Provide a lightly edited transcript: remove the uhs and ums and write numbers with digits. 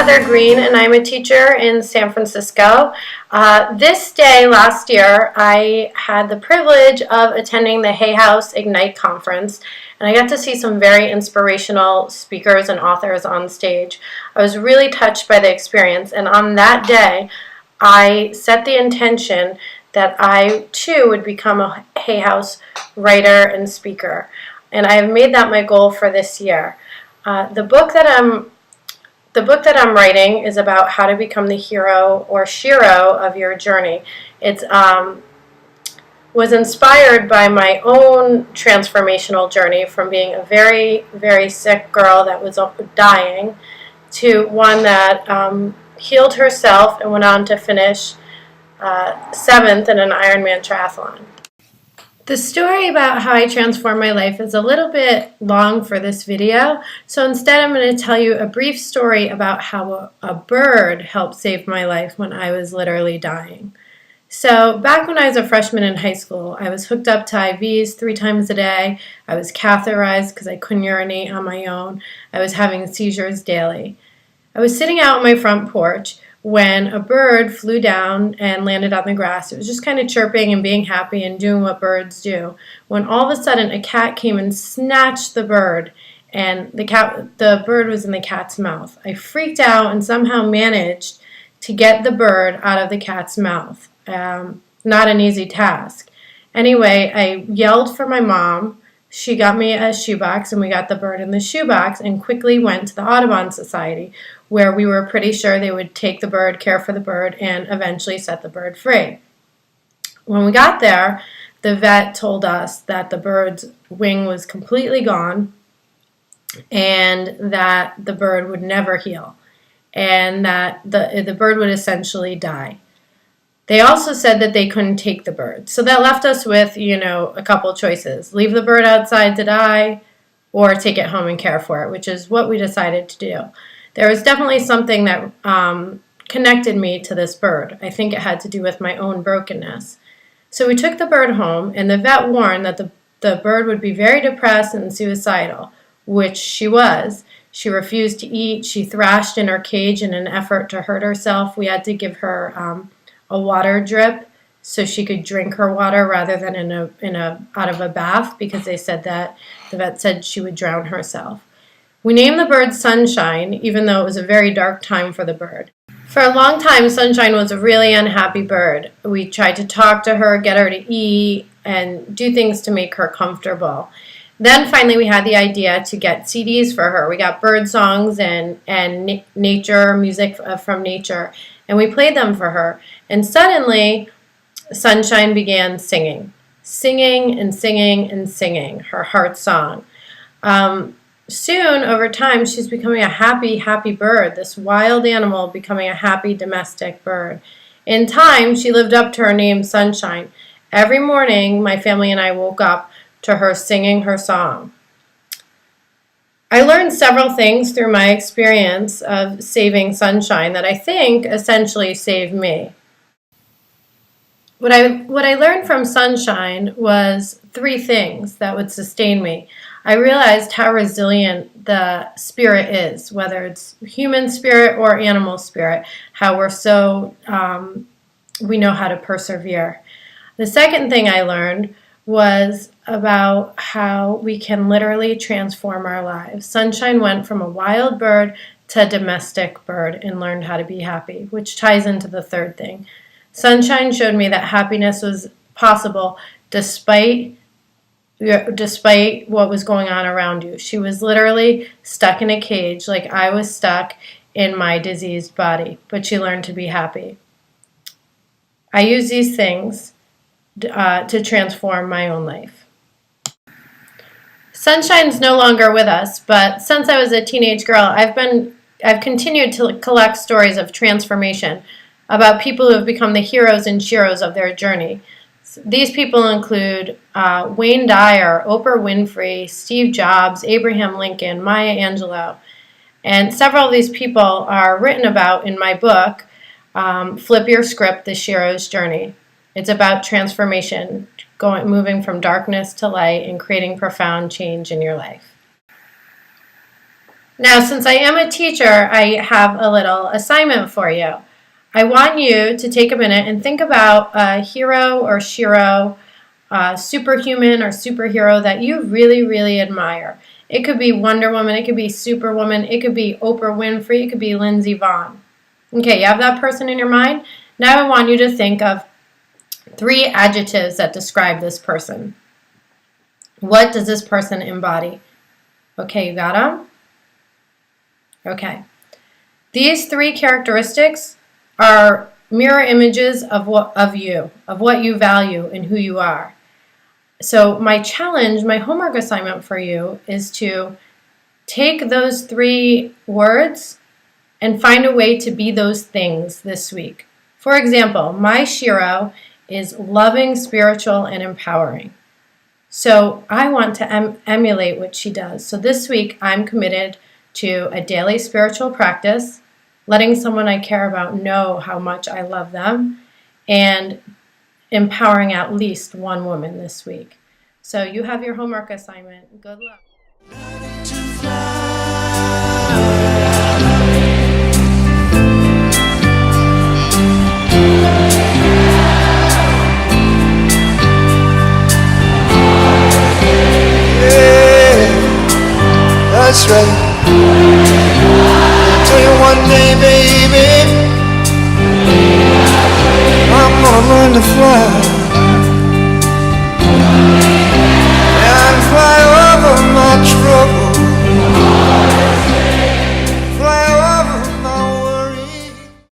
Heather Green, and I'm a teacher in San Francisco. This day last year, I had the privilege of attending the Hay House Ignite conference, and I got to see some very inspirational speakers and authors on stage. I was really touched by the experience, and on that day, I set the intention that I too would become a Hay House writer and speaker, and I have made that my goal for this year. The book that I'm writing is about how to become the hero or shero of your journey. It was inspired by my own transformational journey from being a very, very sick girl that was dying to one that healed herself and went on to finish 7th in an Ironman triathlon. The story about how I transformed my life is a little bit long for this video, so instead I'm going to tell you a brief story about how a bird helped save my life when I was literally dying. So back when I was a freshman in high school, I was hooked up to IVs 3 times a day. I was catheterized because I couldn't urinate on my own. I was having seizures daily. I was sitting out on my front porch when a bird flew down and landed on the grass. It was just kind of chirping and being happy and doing what birds do, when all of a sudden a cat came and snatched the bird, and the bird was in the cat's mouth. I freaked out and somehow managed to get the bird out of the cat's mouth. Not an easy task. Anyway, I yelled for my mom. She got me a shoebox, and we got the bird in the shoebox and quickly went to the Audubon Society, where we were pretty sure they would take the bird, care for the bird, and eventually set the bird free. When we got there, the vet told us that the bird's wing was completely gone and that the bird would never heal and that the bird would essentially die. They also said that they couldn't take the bird. So that left us with, a couple choices. Leave the bird outside to die or take it home and care for it, which is what we decided to do. There was definitely something that connected me to this bird. I think it had to do with my own brokenness. So we took the bird home, and the vet warned that the bird would be very depressed and suicidal, which she was. She refused to eat. She thrashed in her cage in an effort to hurt herself. We had to give her a water drip so she could drink her water rather than out of a bath, because they said that the vet said she would drown herself. We named the bird Sunshine, even though it was a very dark time for the bird. For a long time, Sunshine was a really unhappy bird. We tried to talk to her, get her to eat, and do things to make her comfortable. Then finally we had the idea to get CDs for her. We got bird songs and nature, music from nature, and we played them for her. And suddenly, Sunshine began singing and singing and singing her heart song. Soon, over time, she's becoming a happy, happy bird, this wild animal becoming a happy domestic bird. In time, she lived up to her name, Sunshine. Every morning, my family and I woke up to her singing her song. I learned several things through my experience of saving Sunshine that I think essentially saved me. What I learned from Sunshine was 3 things that would sustain me. I realized how resilient the spirit is, whether it's human spirit or animal spirit, how we know how to persevere. The second thing I learned was about how we can literally transform our lives. Sunshine went from a wild bird to a domestic bird and learned how to be happy, which ties into the third thing. Sunshine showed me that happiness was possible despite what was going on around you. She was literally stuck in a cage like I was stuck in my diseased body, but she learned to be happy. I use these things to transform my own life. Sunshine's no longer with us, but since I was a teenage girl, I've continued to collect stories of transformation about people who have become the heroes and sheroes of their journey. These people include Wayne Dyer, Oprah Winfrey, Steve Jobs, Abraham Lincoln, Maya Angelou. And several of these people are written about in my book, Flip Your Script, The Shero's Journey. It's about transformation, moving from darkness to light and creating profound change in your life. Now, since I am a teacher, I have a little assignment for you. I want you to take a minute and think about a hero or shiro, superhuman or superhero that you really, really admire. It could be Wonder Woman, it could be Superwoman, it could be Oprah Winfrey, it could be Lindsey Vonn. Okay, you have that person in your mind? Now I want you to think of 3 adjectives that describe this person. What does this person embody? Okay, you got them? Okay. These 3 characteristics are mirror images of what you value and who you are. So my challenge, my homework assignment for you is to take those 3 words and find a way to be those things this week. For example, my shiro is loving, spiritual, and empowering. So I want to emulate what she does. So this week I'm committed to a daily spiritual practice, letting someone I care about know how much I love them, and empowering at least one woman this week. So you have your homework assignment. Good luck. That's right.